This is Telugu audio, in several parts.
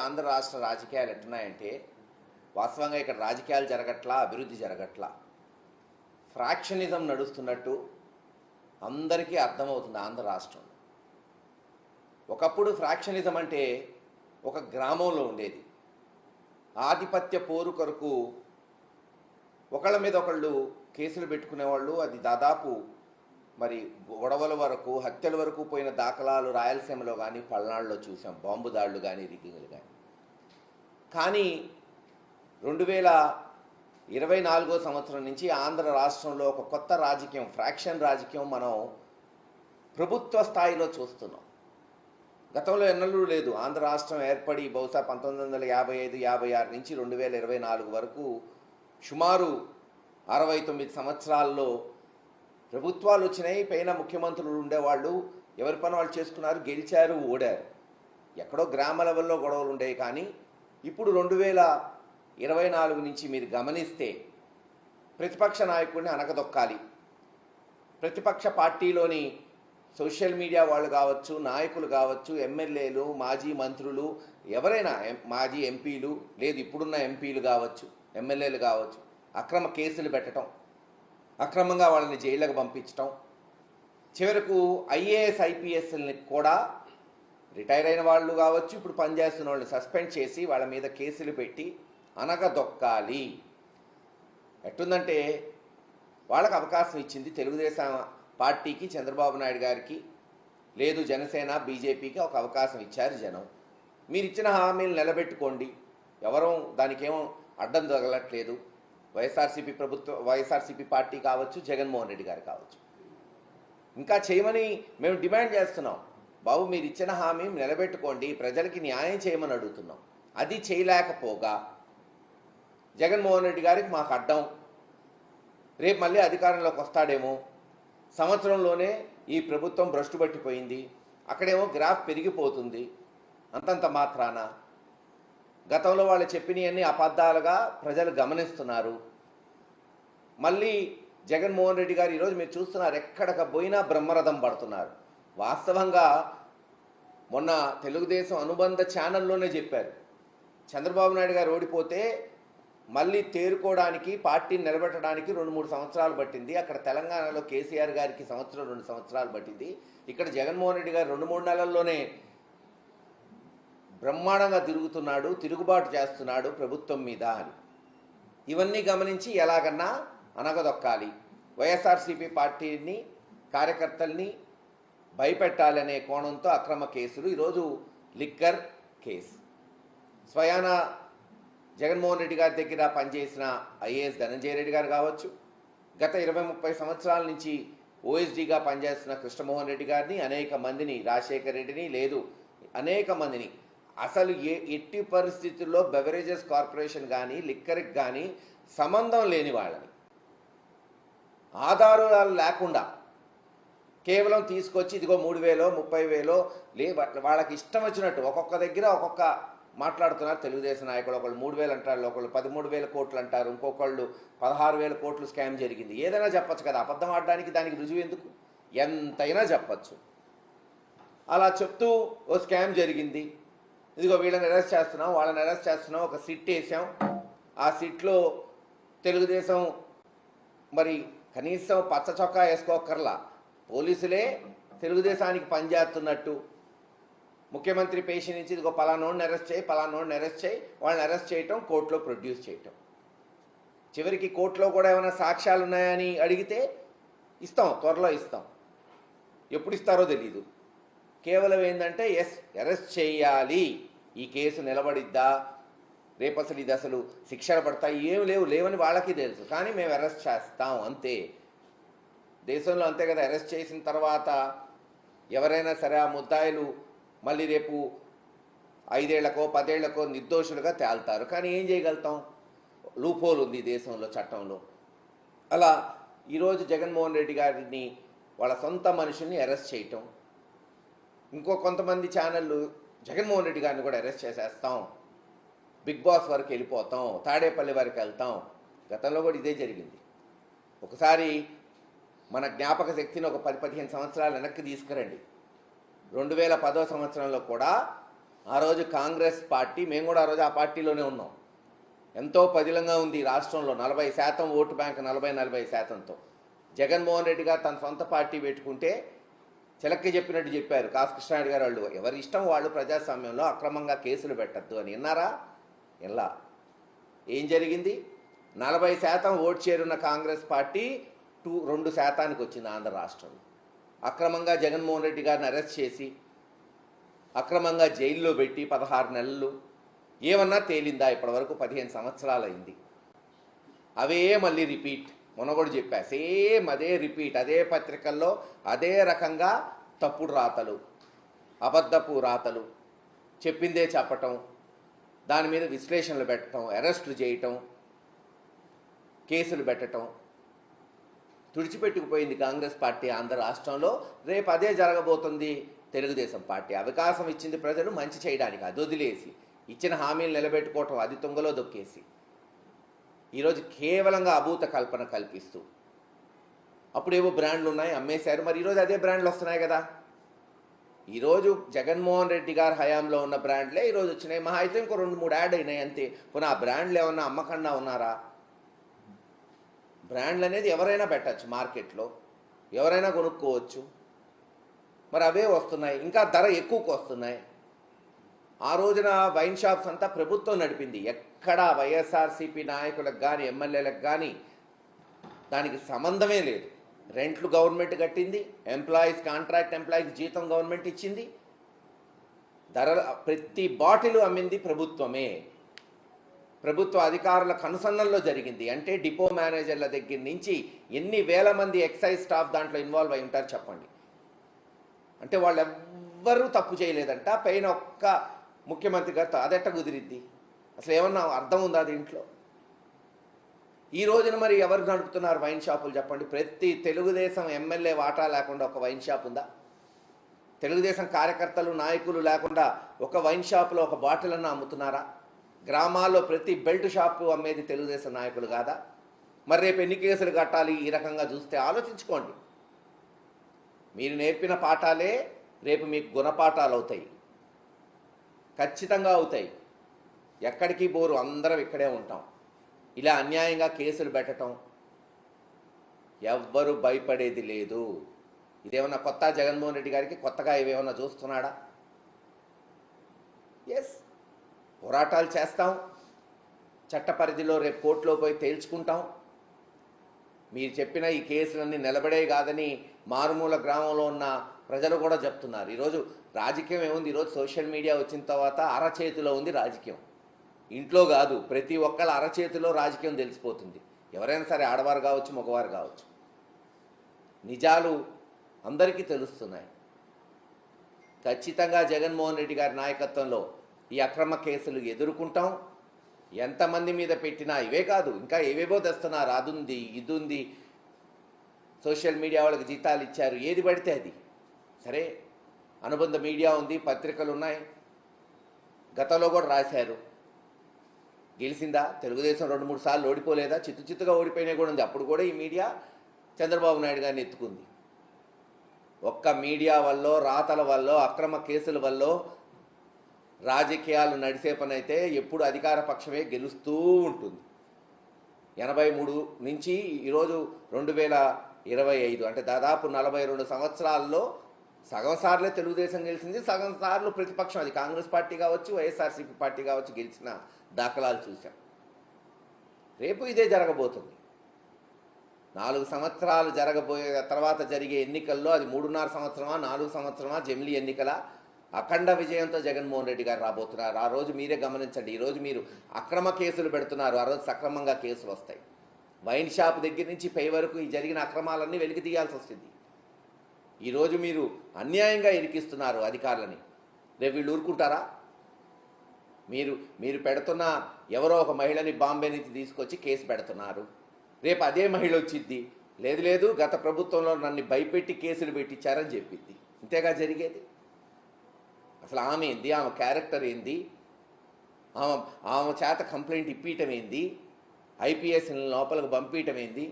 ఆంధ్ర రాష్ట్ర రాజకీయాలు ఎట్టున్నాయంటే వాస్తవంగా ఇక్కడ రాజకీయాలు జరగట్లా, అభివృద్ధి జరగట్లా, ఫ్రాక్షనిజం నడుస్తున్నట్టు అందరికీ అర్థమవుతుంది ఆంధ్ర రాష్ట్రంలో. ఒకప్పుడు ఫ్రాక్షనిజం అంటే ఒక గ్రామంలో ఉండేది. ఆధిపత్య పోరు కొరకు ఒకళ్ళ మీద ఒకళ్ళు కేసులు పెట్టుకునేవాళ్ళు. అది దాదాపు మరి గొడవల వరకు, హత్యల వరకు పోయిన దాఖలాలు రాయలసీమలో కానీ పల్నాడులో చూసాం, బాంబు దాడులు కానీ రిగ్గింగ్లు కానీ. కానీ 2024 సంవత్సరం నుంచి ఆంధ్ర రాష్ట్రంలో ఒక కొత్త రాజకీయం, ఫ్రాక్షన్ రాజకీయం మనం ప్రభుత్వ స్థాయిలో చూస్తున్నాం. గతంలో ఎన్నడూ లేదు. ఆంధ్ర రాష్ట్రం ఏర్పడి బహుశా 1955-56 నుంచి 2024 వరకు సుమారు 69 సంవత్సరాల్లో ప్రభుత్వాలు వచ్చినాయి. పైన ముఖ్యమంత్రులు ఉండేవాళ్ళు, ఎవరి పని వాళ్ళు చేసుకున్నారు, గెలిచారు, ఓడారు. ఎక్కడో గ్రామ లెవెల్లో గొడవలు ఉండేవి. కానీ ఇప్పుడు 2024 నుంచి మీరు గమనిస్తే ప్రతిపక్ష నాయకుడిని అనగదొక్కాలి. ప్రతిపక్ష పార్టీలోని సోషల్ మీడియా వాళ్ళు కావచ్చు, నాయకులు కావచ్చు, ఎమ్మెల్యేలు, మాజీ మంత్రులు, ఎవరైనా, మాజీ ఎంపీలు, లేదు ఇప్పుడున్న ఎంపీలు కావచ్చు, ఎమ్మెల్యేలు కావచ్చు, అక్రమ కేసులు పెట్టడం, అక్రమంగా వాళ్ళని జైళ్ళకు పంపించటం, చివరకు ఐఏఎస్ ఐపీఎస్ని కూడా రిటైర్ అయిన వాళ్ళు కావచ్చు, ఇప్పుడు పనిచేస్తున్న వాళ్ళని సస్పెండ్ చేసి వాళ్ళ మీద కేసులు పెట్టి అనగదొక్కాలి. ఎట్టుందంటే వాళ్ళకు అవకాశం ఇచ్చింది తెలుగుదేశం పార్టీకి, చంద్రబాబు నాయుడు గారికి, లేదు జనసేన బీజేపీకి ఒక అవకాశం ఇచ్చారు జనం. మీరు ఇచ్చిన హామీలు నిలబెట్టుకోండి, ఎవరూ దానికేమో అడ్డం తగలట్లేదు. వైఎస్ఆర్సీపీ పార్టీ కావచ్చు, జగన్మోహన్ రెడ్డి గారు కావచ్చు, ఇంకా చేయమని మేము డిమాండ్ చేస్తున్నాం. బాబు మీరు ఇచ్చిన హామీ నిలబెట్టుకోండి, ప్రజలకి న్యాయం చేయమని అడుగుతున్నాం. అది చేయలేకపోగా జగన్మోహన్ రెడ్డి గారికి మాకు అడ్డం, రేపు మళ్ళీ అధికారంలోకి వస్తాడేమో, సంవత్సరంలోనే ఈ ప్రభుత్వం భ్రష్టు పట్టిపోయింది, అక్కడేమో గ్రాఫ్ పెరిగిపోతుంది, అంతంత మాత్రాన గతంలో వాళ్ళు చెప్పినవన్నీ అబద్ధాలుగా ప్రజలు గమనిస్తున్నారు. మళ్ళీ జగన్మోహన్ రెడ్డి గారు ఈరోజు మీరు చూస్తున్నారు, ఎక్కడికి పోయినా బ్రహ్మరథం పడుతున్నారు. వాస్తవంగా మొన్న తెలుగుదేశం అనుబంధ ఛానల్లోనే చెప్పారు, చంద్రబాబు నాయుడు గారు ఓడిపోతే మళ్ళీ తేరుకోవడానికి, పార్టీని నిలబెట్టడానికి 2-3 సంవత్సరాలు పట్టింది. అక్కడ తెలంగాణలో కేసీఆర్ గారికి 1-2 సంవత్సరాలు పట్టింది. ఇక్కడ జగన్మోహన్ రెడ్డి గారు 2-3 నెలల్లోనే బ్రహ్మాండంగా తిరుగుతున్నాడు, తిరుగుబాటు చేస్తున్నాడు ప్రభుత్వం మీద అని. ఇవన్నీ గమనించి ఎలాగన్నా అనగదొక్కాలి, వైఎస్ఆర్సీపీ పార్టీని, కార్యకర్తల్ని భయపెట్టాలనే కోణంతో అక్రమ కేసులు. ఈరోజు లిక్కర్ కేసు, స్వయాన జగన్మోహన్ రెడ్డి గారి దగ్గర పనిచేసిన ఐఏఎస్ ధనంజయ రెడ్డి గారు కావచ్చు, గత 20-30 సంవత్సరాల నుంచి ఓఎస్డీగా పనిచేస్తున్న కృష్ణమోహన్ రెడ్డి గారిని, అనేక మందిని, రాజశేఖర్ రెడ్డిని, లేదు అనేక మందిని, అసలు ఎట్టి పరిస్థితుల్లో బెవరేజెస్ కార్పొరేషన్ కానీ లిక్కర్కి కానీ సంబంధం లేని వాళ్ళని ఆధారాలు లేకుండా కేవలం తీసుకొచ్చి ఇదిగో 3,000 30,000 వాళ్ళకి ఇష్టం వచ్చినట్టు ఒక్కొక్క దగ్గర ఒక్కొక్క మాట్లాడుతున్నారు తెలుగుదేశం నాయకులు. ఒకళ్ళు 3,000 అంటారు, ఒకళ్ళు 13,000 కోట్లు అంటారు, ఇంకొకళ్ళు 16,000 కోట్లు స్కామ్ జరిగింది. ఏదైనా చెప్పచ్చు కదా, అబద్ధం ఆడడానికి దానికి రుజువు ఎందుకు? ఎంతైనా చెప్పచ్చు. అలా చెప్తూ ఓ స్కామ్ జరిగింది, ఇదిగో వీళ్ళని అరెస్ట్ చేస్తున్నాం, వాళ్ళని అరెస్ట్ చేస్తున్నాం, ఒక సిట్ వేసాం, ఆ సిట్లో తెలుగుదేశం మరి కనీసం పచ్చ చొక్కా వేసుకోకర్లా, పోలీసులే తెలుగుదేశానికి పనిచేస్తున్నట్టు ముఖ్యమంత్రి పేషి నుంచి ఇదిగో పలానోడిని అరెస్ట్ చేయి, పలానోడిని అరెస్ట్ చేయి, వాళ్ళని అరెస్ట్ చేయటం, కోర్టులో ప్రొడ్యూస్ చేయటం. చివరికి కోర్టులో కూడా ఏమైనా సాక్ష్యాలు ఉన్నాయని అడిగితే ఇస్తాం, త్వరలో ఇస్తాం, ఎప్పుడు ఇస్తారో తెలీదు. కేవలం ఏంటంటే అరెస్ట్ చేయాలి, ఈ కేసు నిలబడిద్దా, రేపు అసలు ఇది అసలు శిక్షలు పడతాయి, ఏం లేవని వాళ్ళకి తెలుసు, కానీ మేము అరెస్ట్ చేస్తాం అంతే. దేశంలో అంతే కదా, అరెస్ట్ చేసిన తర్వాత ఎవరైనా సరే ఆ ముద్దాయిలు మళ్ళీ రేపు 5 ఏళ్లకో 10 ఏళ్లకో నిర్దోషులుగా తేల్తారు. కానీ ఏం చేయగలుగుతాం, లూపోల్ ఉంది దేశంలో, చట్టంలో. అలా ఈరోజు జగన్మోహన్ రెడ్డి గారిని వాళ్ళ సొంత మనుషుల్ని అరెస్ట్ చేయటం, ఇంకో కొంతమంది ఛానళ్ళు జగన్మోహన్ రెడ్డి గారిని కూడా అరెస్ట్ చేసేస్తాం, బిగ్ బాస్ వరకు వెళ్ళిపోతాం, తాడేపల్లి వరకు వెళ్తాం. గతంలో కూడా ఇదే జరిగింది. ఒకసారి మన జ్ఞాపక శక్తిని ఒక 10-15 సంవత్సరాలు వెనక్కి తీసుకురండి. 2010 సంవత్సరంలో కూడా ఆ రోజు కాంగ్రెస్ పార్టీ, మేము కూడా ఆ రోజు ఆ పార్టీలోనే ఉన్నాం, ఎంతో పదిలంగా ఉంది రాష్ట్రంలో. 40% ఓటు బ్యాంక్, 40-40%తో జగన్మోహన్ రెడ్డి గారు తన సొంత పార్టీ పెట్టుకుంటే చిలక్కి చెప్పినట్టు చెప్పారు కాసు కృష్ణారెడ్డి గారు. వాళ్ళు ఎవరి ఇష్టం వాళ్ళు ప్రజాస్వామ్యంలో అక్రమంగా కేసులు పెట్టద్దు అని విన్నారా? ఎలా ఏం జరిగింది? 40% ఓటు చేరున్న కాంగ్రెస్ పార్టీ 2% వచ్చింది ఆంధ్ర రాష్ట్రంలో. అక్రమంగా జగన్మోహన్ రెడ్డి గారిని అరెస్ట్ చేసి అక్రమంగా జైల్లో పెట్టి 16 నెలలు ఏమన్నా తేలిందా? ఇప్పటివరకు 15 సంవత్సరాలు అయింది. అవే మళ్ళీ రిపీట్. మొన్న కూడా చెప్పా, సేమ్ అదే రిపీట్, అదే పత్రికల్లో అదే రకంగా తప్పుడు రాతలు, అబద్ధపు రాతలు, చెప్పిందే చెప్పటం, దాని మీద విశ్లేషణలు పెట్టడం, అరెస్టులు చేయటం, కేసులు పెట్టడం. తుడిచిపెట్టుకుపోయింది కాంగ్రెస్ పార్టీ ఆంధ్ర రాష్ట్రంలో. రేపు అదే జరగబోతుంది తెలుగుదేశం పార్టీ. అవకాశం ఇచ్చింది ప్రజలు మంచి చేయడానికి, అది వదిలేసి ఇచ్చిన హామీలు నిలబెట్టుకోవటం అది తుంగలో దొక్కేసి ఈరోజు కేవలంగా అభూత కల్పన కల్పిస్తూ, అప్పుడేవో బ్రాండ్లు ఉన్నాయి అమ్మేశారు, మరి ఈరోజు అదే బ్రాండ్లు వస్తున్నాయి కదా. ఈరోజు జగన్మోహన్ రెడ్డి గారి హయాంలో ఉన్న బ్రాండ్లే ఈరోజు వచ్చినాయి. మహా అయితే ఇంకో 2-3 యాడ్ అయినాయి అంతే. పోనీ ఆ బ్రాండ్లు ఏమన్నా అమ్మకుండా ఉన్నారా? బ్రాండ్లు అనేది ఎవరైనా పెట్టచ్చు, మార్కెట్లో ఎవరైనా కొనుక్కోవచ్చు. మరి అవే వస్తున్నాయి, ఇంకా ధర ఎక్కువకు వస్తున్నాయి. ఆ రోజున వైన్ షాప్స్ అంతా ప్రభుత్వం నడిపింది. ఎక్కడా వైఎస్ఆర్సీపీ నాయకులకు కానీ ఎమ్మెల్యేలకు కానీ దానికి సంబంధమే లేదు. రెంట్లు గవర్నమెంట్ కట్టింది, ఎంప్లాయీస్, కాంట్రాక్ట్ ఎంప్లాయీస్ జీతం గవర్నమెంట్ ఇచ్చింది, ధరలు ప్రతి బాటిల్ అమ్మింది ప్రభుత్వమే. ప్రభుత్వ అధికారుల కనుసన్నల్లో జరిగింది. అంటే డిపో మేనేజర్ల దగ్గర నుంచి ఎన్ని వేల మంది ఎక్సైజ్ స్టాఫ్ దాంట్లో ఇన్వాల్వ్ అయి ఉంటారు చెప్పండి. అంటే వాళ్ళు ఎవ్వరూ తప్పు చేయలేదంట, పైన ఒక్క ముఖ్యమంత్రి గారితో. అదెట్ట కుదిరిద్ది? అసలు ఏమన్నా అర్థం ఉందా దీంట్లో? ఈ రోజున మరి ఎవరు నడుపుతున్నారు వైన్ షాపులు చెప్పండి? ప్రతి తెలుగుదేశం ఎమ్మెల్యే వాటా లేకుండా ఒక వైన్ షాప్ ఉందా? తెలుగుదేశం కార్యకర్తలు నాయకులు లేకుండా ఒక వైన్ షాపులో ఒక బాటిల్ అన్న అమ్ముతున్నారా? గ్రామాల్లో ప్రతి బెల్ట్ షాపు అమ్మేది తెలుగుదేశం నాయకులు కాదా? మరి రేపు ఎన్ని కేసులు కట్టాలి? ఈ రకంగా చూస్తే ఆలోచించుకోండి. మీరు నేర్పిన పాఠాలే రేపు మీకు గుణపాఠాలు అవుతాయి, ఖచ్చితంగా అవుతాయి. ఎక్కడికి బోరు, అందరం ఇక్కడే ఉంటాం. ఇలా అన్యాయంగా కేసులు పెట్టడం ఎవ్వరు భయపడేది లేదు. ఇదేమన్నా కొత్త జగన్మోహన్ రెడ్డి గారికి? కొత్తగా ఇవేమన్నా చూస్తున్నాడా? ఎస్, పోరాటాలు చేస్తాం, చట్ట పరిధిలో రేపు కోర్టులో పోయి తేల్చుకుంటాం. మీరు చెప్పిన ఈ కేసులన్నీ నిలబడే కాదని మారుమూల గ్రామంలో ఉన్న ప్రజలు కూడా చెప్తున్నారు. ఈరోజు రాజకీయం ఏముంది? ఈరోజు సోషల్ మీడియా వచ్చిన తర్వాత అరచేతిలో ఉంది రాజకీయం. ఇంట్లో కాదు, ప్రతి ఒక్కళ్ళ అరచేతిలో రాజకీయం తెలిసిపోతుంది. ఎవరైనా సరే, ఆడవారు కావచ్చు, మగవారు కావచ్చు. నిజాలు అందరికీ తెలుస్తున్నాయి. ఖచ్చితంగా జగన్మోహన్ రెడ్డి గారి నాయకత్వంలో ఈ అక్రమ కేసులు ఎదుర్కొంటాం. ఎంతమంది మీద పెట్టినా ఇవే కాదు, ఇంకా ఏవేవో తెస్తున్నారు. అది ఉంది, ఇది ఉంది, సోషల్ మీడియా వాళ్ళకి జీతాలు ఇచ్చారు, ఏది పడితే అది. సరే, అనుబంధ మీడియా ఉంది, పత్రికలు ఉన్నాయి, గతంలో కూడా రాశారు. గెలిచిందా? తెలుగుదేశం 2-3 సార్లు ఓడిపోలేదా? చిత్తుగా ఓడిపోయినా కూడా ఉంది. అప్పుడు కూడా ఈ మీడియా చంద్రబాబు నాయుడు గారిని ఎత్తుకుంది. ఒక్క మీడియా వల్ల, రాతల వల్ల, అక్రమ కేసుల వల్ల రాజకీయాలు నడిసే పని అయితే ఎప్పుడు అధికార పక్షమే గెలుస్తూ ఉంటుంది. 83 నుంచి ఈరోజు 2025, అంటే దాదాపు 42 సంవత్సరాల్లో సగం సార్లే తెలుగుదేశం గెలిచింది, సగం సార్లు ప్రతిపక్షం, అది కాంగ్రెస్ పార్టీ కావచ్చు, వైఎస్ఆర్సీపీ పార్టీ కావచ్చు, గెలిచిన దాఖలాలు చూశాం. రేపు ఇదే జరగబోతుంది. 4 సంవత్సరాలు జరగబోయే తర్వాత జరిగే ఎన్నికల్లో అది 3.5 సంవత్సరమా, 4 సంవత్సరమా, జమిలీ ఎన్నికల అఖండ విజయంతో జగన్మోహన్ రెడ్డి గారు రాబోతున్నారు. ఆ రోజు మీరే గమనించండి. ఈరోజు మీరు అక్రమ కేసులు పెడుతున్నారు, ఆ రోజు సక్రమంగా కేసులు వస్తాయి. వైన్ షాప్ దగ్గర నుంచి పై వరకు ఈ జరిగిన అక్రమాలన్నీ వెలికి తీయాల్సి వస్తుంది. ఈరోజు మీరు అన్యాయంగా ఇరికిస్తున్నారు అధికారులని. రేపు వీళ్ళు ఊరుకుంటారా? మీరు పెడుతున్న ఎవరో ఒక మహిళని బాంబే నుంచి తీసుకొచ్చి కేసు పెడుతున్నారు. రేపు అదే మహిళ వచ్చిద్ది, లేదు గత ప్రభుత్వంలో నన్ను భయపెట్టి కేసులు పెట్టించారని చెప్పిద్ది. ఇంతేగా జరిగేది. అసలు ఆమె ఏంది, ఆమె క్యారెక్టర్ ఏంది, ఆమె చేత కంప్లైంట్ ఇప్పించటం ఏంది, ఐపీఎస్ లోపలికి పంపించటం ఏంది?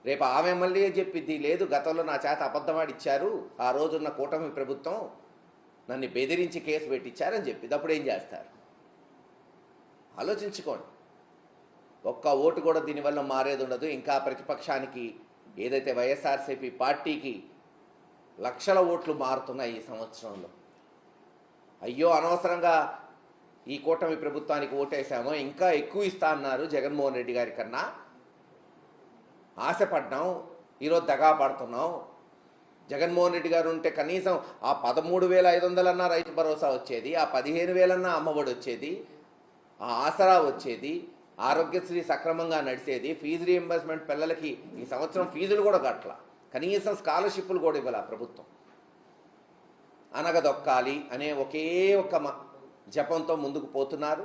రేపు ఆమె మళ్ళీ చెప్పిద్ది, లేదు గతంలో నా చేత అబద్ధమాడిచ్చారు ఆ రోజున్న కూటమి ప్రభుత్వం, నన్ను బెదిరించి కేసు పెట్టించారని చెప్పింది. అప్పుడు ఏం చేస్తారు? ఆలోచించుకోండి. ఒక్క ఓటు కూడా దీనివల్ల మారేది ఉండదు. ఇంకా ప్రతిపక్షానికి ఏదైతే వైఎస్ఆర్సీపీ పార్టీకి లక్షల ఓట్లు మారుతున్నాయి ఈ సంవత్సరంలో. అయ్యో అనవసరంగా ఈ కూటమి ప్రభుత్వానికి ఓటేసామో, ఇంకా ఎక్కువ ఇస్తా అన్నారు జగన్మోహన్ రెడ్డి గారి కన్నా, ఆశపడ్డాం, ఈరోజు దగా పడుతున్నాం. జగన్మోహన్ రెడ్డి గారు ఉంటే కనీసం ఆ 13,500 అన్నా రైతు భరోసా వచ్చేది, ఆ 15,000 అన్నా అమ్మఒడి వచ్చేది, ఆ ఆసరా వచ్చేది, ఆరోగ్యశ్రీ సక్రమంగా నడిచేది, ఫీజు రీఎంబర్స్మెంట్ పిల్లలకి ఈ సంవత్సరం ఫీజులు కూడా కట్టల, కనీసం స్కాలర్షిప్లు కూడా ఇవ్వాలి ప్రభుత్వం. అనగదొక్కాలి అనే ఒకే ఒక జపంతో ముందుకు పోతున్నారు.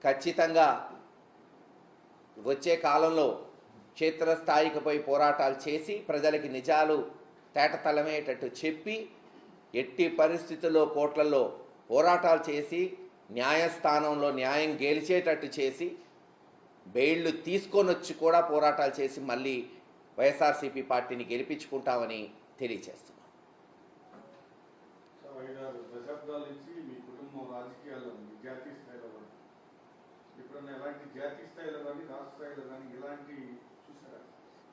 ఖచ్చితంగా వచ్చే కాలంలో క్షేత్రస్థాయికి పోయి పోరాటాలు చేసి ప్రజలకి నిజాలు తేటతలమయ్యేటట్టు చెప్పి, ఎట్టి పరిస్థితుల్లో కోర్టులలో పోరాటాలు చేసి న్యాయస్థానంలో న్యాయం గెలిచేటట్టు చేసి బెయిళ్లు తీసుకొని వచ్చి కూడా పోరాటాలు చేసి మళ్ళీ వైఎస్ఆర్సీపీ పార్టీని గెలిపించుకుంటామని తెలియజేస్తున్నాం.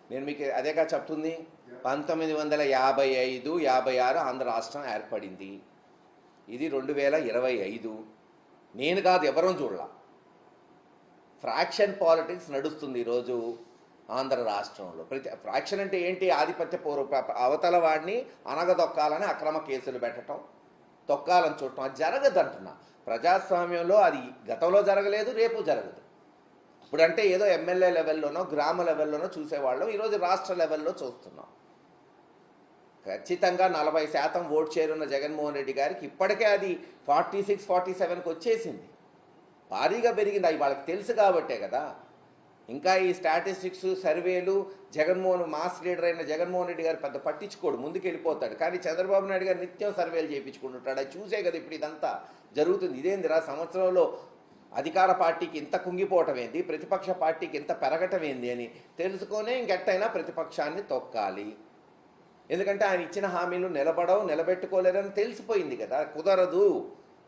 నేను మీకు అదేగా చెప్తుంది. 1955, 56 ఆంధ్ర రాష్ట్రం ఏర్పడింది. ఇది 2025. నేను కాదు, ఎవరూ చూడలా. ఫ్రాక్షన్ పాలిటిక్స్ నడుస్తుంది ఈరోజు ఆంధ్ర రాష్ట్రంలో. ఫ్రాక్షన్ అంటే ఏంటి? ఆధిపత్య అవతల వాడిని అనగదొక్కాలని అక్రమ కేసులు పెట్టడం, తొక్కాలని చూడటం. అది జరగదంటున్నా. ప్రజాస్వామ్యంలో అది గతంలో జరగలేదు, రేపు జరగదు. ఇప్పుడంటే ఏదో ఎమ్మెల్యే లెవెల్లోనో గ్రామ లెవెల్లోనో చూసేవాళ్ళం, ఈరోజు రాష్ట్ర లెవెల్లో చూస్తున్నాం. ఖచ్చితంగా 40% ఓట్ చేరున్న జగన్మోహన్ రెడ్డి గారికి ఇప్పటికే అది 46, 47కి వచ్చేసింది. భారీగా పెరిగింది. అవి వాళ్ళకి తెలుసు కాబట్టే కదా. ఇంకా ఈ స్టాటిస్టిక్స్, సర్వేలు, మాస్ లీడర్ అయిన జగన్మోహన్ రెడ్డి గారు పెద్ద పట్టించుకోడు, ముందుకు వెళ్ళిపోతాడు. కానీ చంద్రబాబు నాయుడు గారు నిత్యం సర్వేలు చేయించుకుంటుంటాడు. అది చూసే కదా ఇప్పుడు ఇదంతా జరుగుతుంది. ఇదేందిరా, సంవత్సరంలో అధికార పార్టీకి ఇంత కుంగిపోవటం ఏంది, ప్రతిపక్ష పార్టీకి ఇంత పెరగటం ఏంది అని తెలుసుకొనే ఇంకెట్టయినా ప్రతిపక్షాన్ని తొక్కాలి. ఎందుకంటే ఆయన ఇచ్చిన హామీలు నిలబెట్టుకోలేరని తెలిసిపోయింది కదా. కుదరదు,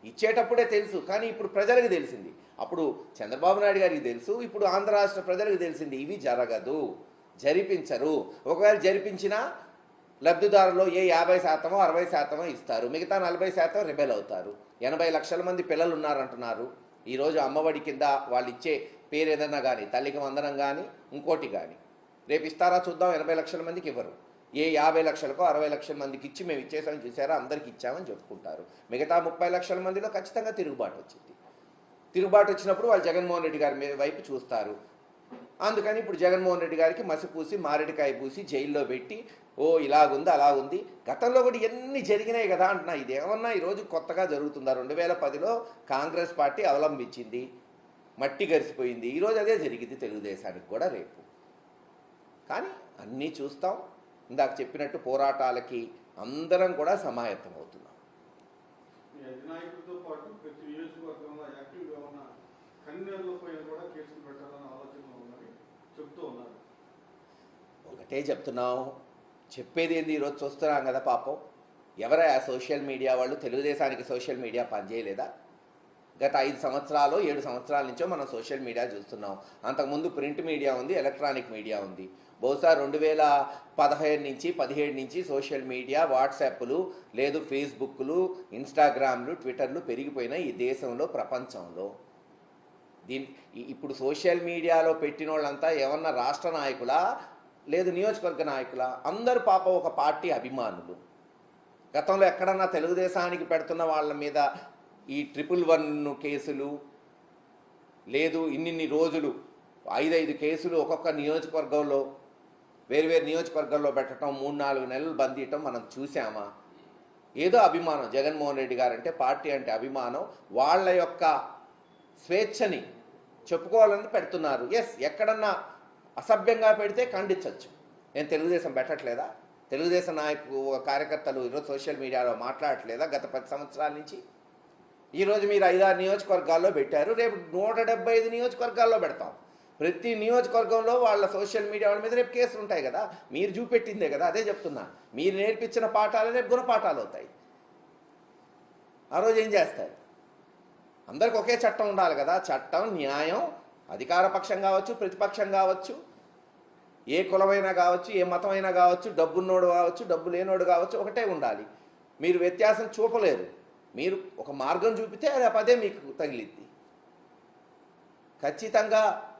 ఇచ్చేటప్పుడే తెలుసు. కానీ ఇప్పుడు ప్రజలకు తెలిసింది. అప్పుడు చంద్రబాబు నాయుడు గారికి తెలుసు, ఇప్పుడు ఆంధ్ర రాష్ట్ర ప్రజలకు తెలిసింది. ఇవి జరగదు, జరిపించరు. ఒకవేళ జరిపించినా లబ్ధిదారులు 50%, 60% ఇస్తారు, మిగతా 40% రిబెల్ అవుతారు. 80 లక్షల మంది పిల్లలు ఉన్నారంటున్నారు. ఈరోజు అమ్మఒడి కింద వాళ్ళు ఇచ్చే పేరు ఏదన్నా కానీ, తల్లికి వందనం కానీ ఇంకోటి కానీ రేపు ఇస్తారా చూద్దాం. 80 లక్షల మందికి ఇవ్వరు. 50 లక్షలకో 60 లక్షల మందికి ఇచ్చి మేము ఇచ్చేసామని చూసారా, అందరికి ఇచ్చామని చెప్పుకుంటారు. మిగతా 30 లక్షల మందిలో ఖచ్చితంగా తిరుగుబాటు వచ్చింది. తిరుగుబాటు వచ్చినప్పుడు వాళ్ళు జగన్మోహన్ రెడ్డి గారి వైపు చూస్తారు. అందుకని ఇప్పుడు జగన్మోహన్ రెడ్డి గారికి మసిపూసి మారేడుకాయ పూసి జైల్లో పెట్టి, ఓ ఇలాగుంది అలాగుంది. గతంలో కూడా ఎన్ని జరిగినాయి కదా అంటున్నా. ఇదేమన్నా ఈరోజు కొత్తగా జరుగుతుందా? 2010లో కాంగ్రెస్ పార్టీ అవలంబించింది, మట్టి గరిసిపోయింది. ఈరోజు అదే జరిగింది తెలుగుదేశానికి కూడా రేపు. కానీ అన్నీ చూస్తాం. ఇందాక చెప్పినట్టు పోరాటాలకి అందరం కూడా సమాయత్తం అవుతున్నాం. ఒకటే చెప్తున్నాం, చెప్పేది ఏంది? ఈరోజు చూస్తున్నాం కదా పాపం. ఎవరా సోషల్ మీడియా వాళ్ళు? తెలుగుదేశానికి సోషల్ మీడియా పనిచేయలేదా? గత 5 సంవత్సరాలు 7 సంవత్సరాల నుంచో మనం సోషల్ మీడియా చూస్తున్నాం. అంతకుముందు ప్రింట్ మీడియా ఉంది, ఎలక్ట్రానిక్ మీడియా ఉంది. బహుశా 2015 నుంచి 17 నుంచి సోషల్ మీడియా, వాట్సాప్లు, లేదు ఫేస్బుక్లు, ఇన్స్టాగ్రామ్లు, ట్విట్టర్లు పెరిగిపోయినాయి ఈ దేశంలో, ప్రపంచంలో. ఇప్పుడు సోషల్ మీడియాలో పెట్టిన వాళ్ళంతా ఏమన్నా రాష్ట్ర నాయకులా, లేదు నియోజకవర్గ నాయకులా? అందరూ పాపం ఒక పార్టీ అభిమానులు. గతంలో ఎక్కడన్నా తెలుగుదేశానికి పెడుతున్న వాళ్ళ మీద ఈ 111 కేసులు, లేదు ఇన్నిన్ని రోజులు 5 కేసులు ఒక్కొక్క నియోజకవర్గంలో, వేరువేరు నియోజకవర్గాల్లో పెట్టడం, 3-4 నెలలు బంధించడం మనం చూసామా? ఏదో అభిమానం. జగన్మోహన్ రెడ్డి గారు అంటే, పార్టీ అంటే అభిమానం. వాళ్ళ యొక్క స్వేచ్ఛని చెప్పుకోవాలని పెడుతున్నారు. ఎస్, ఎక్కడన్నా అసభ్యంగా పెడితే ఖండించవచ్చు. నేను తెలుగుదేశం పెట్టట్లేదా? తెలుగుదేశం కార్యకర్తలు ఈరోజు సోషల్ మీడియాలో మాట్లాడట్లేదా? గత 10 సంవత్సరాల నుంచి. ఈరోజు మీరు 5-6 నియోజకవర్గాల్లో పెట్టారు, రేపు 175 నియోజకవర్గాల్లో పెడతాం. ప్రతి నియోజకవర్గంలో వాళ్ళ సోషల్ మీడియా వాళ్ళ మీద రేపు కేసులు ఉంటాయి కదా. మీరు చూపెట్టిందే కదా, అదే చెప్తున్నా. మీరు నేర్పించిన పాఠాలు రేపు గుణపాఠాలు అవుతాయి. ఆ రోజు ఏం చేస్తారు? అందరికి ఒకే చట్టం ఉండాలి కదా. చట్టం, న్యాయం, అధికార పక్షం కావచ్చు, ప్రతిపక్షం కావచ్చు, ఏ కులమైనా కావచ్చు, ఏ మతమైనా కావచ్చు, డబ్బున్నోడు కావచ్చు, డబ్బు లేనోడు కావచ్చు, ఒకటే ఉండాలి. మీరు వ్యత్యాసం చూపలేరు. మీరు ఒక మార్గం చూపితే అది అదే మీకు తగిలిద్ది. ఖచ్చితంగా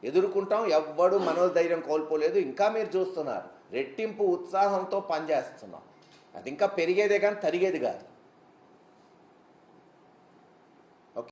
ఎదుర్కొంటాం. ఎవ్వడు మనోధైర్యం కోల్పోలేదు. ఇంకా మీరు చూస్తున్నారు రెట్టింపు ఉత్సాహంతో పనిచేస్తున్నాం. అది ఇంకా పెరిగేదే కానీ తరిగేది కాదు.